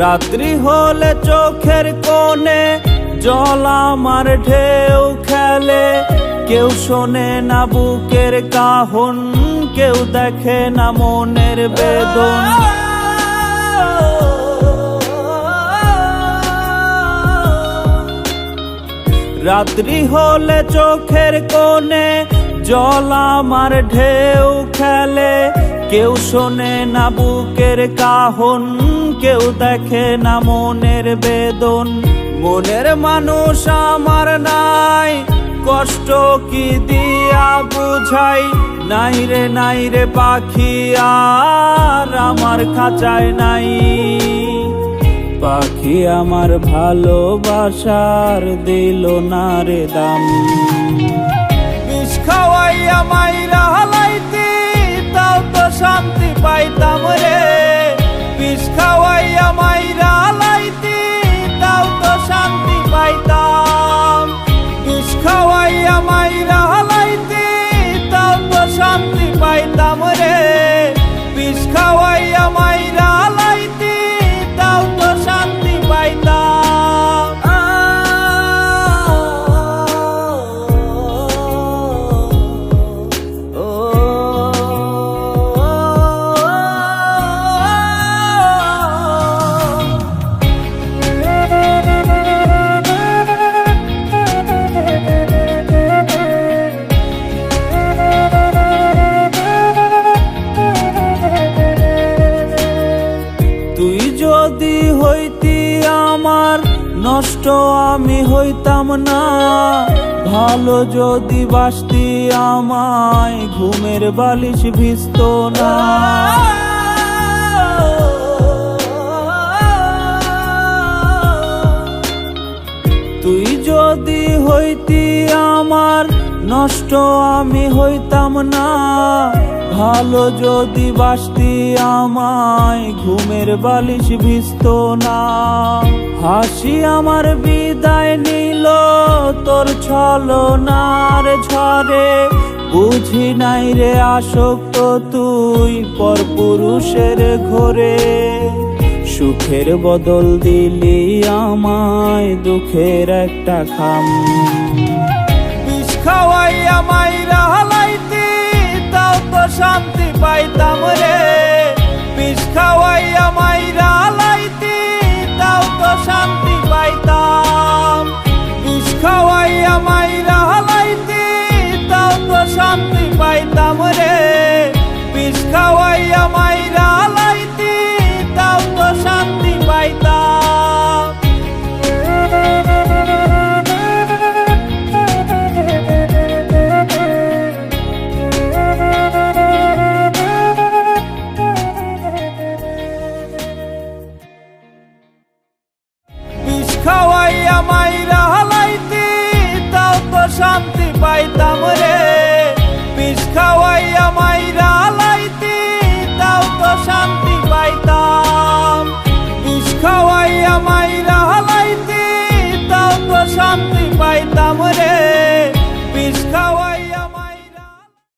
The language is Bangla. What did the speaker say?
রাত্রি হলে চোখের কোণে জল আমার ঢেউ খেলে, কেউ শোনে না বুকের কাহন, কেউ দেখে না মনের বেদন। রাত্রি হলে চোখের কোণে জল আমার ঢেউ খেলে, কেউ শোনে না বুকের কাহন, কেউ দেখে না মনের বেদন। মনের মানুষ আমার নাই, কষ্ট কি দিয়া বুঝাই, নাই রে পাখি আর আমার খাঁচায় নাই। পাখি আমার ভালোবাসার দিল না রে দাম। বিষ খাওয়াইয়া মাইরা হালাইতি তাও তো শান্তি পাইতাম রে, বিষ খাওয়াইয়া মাইরা হালাইতি তাও তো শান্তি পাইতাম। বিষ খাওয়াইয়া মাইরা হালাইতি তাও তো শান্তি পাইতাম রে, বিষ খাওয়াইয়া মাইরা হালাইতি তাও তো শান্তি পাইতাম। তুই যদি হইতি আমার নষ্ট আমি হইতাম না, ভালো যদি বাসতি আমায় ঘুমের বালিশ ভিজত না। তুই যদি হইতি আমার নষ্ট আমি হইতাম না, ভালো যদি বাসতি আমায় ঘুমের বালিশ ভিজত না। হাসি আমার বিদায় নিল তোর ছলনার ঝড়ে, বুঝি নাই রে আসক্ত তুই পরপুরুষের ঘরে। সুখের বদল দিলি আমায় দুঃখের একটা খাম। বিষ খাওয়াইয়া মাইরা হালাইতি তাও তো শান্তি পাইতাম রে, বিষ খাওয়াইয়া মাইরা হালাইতি তাও তো শান্তি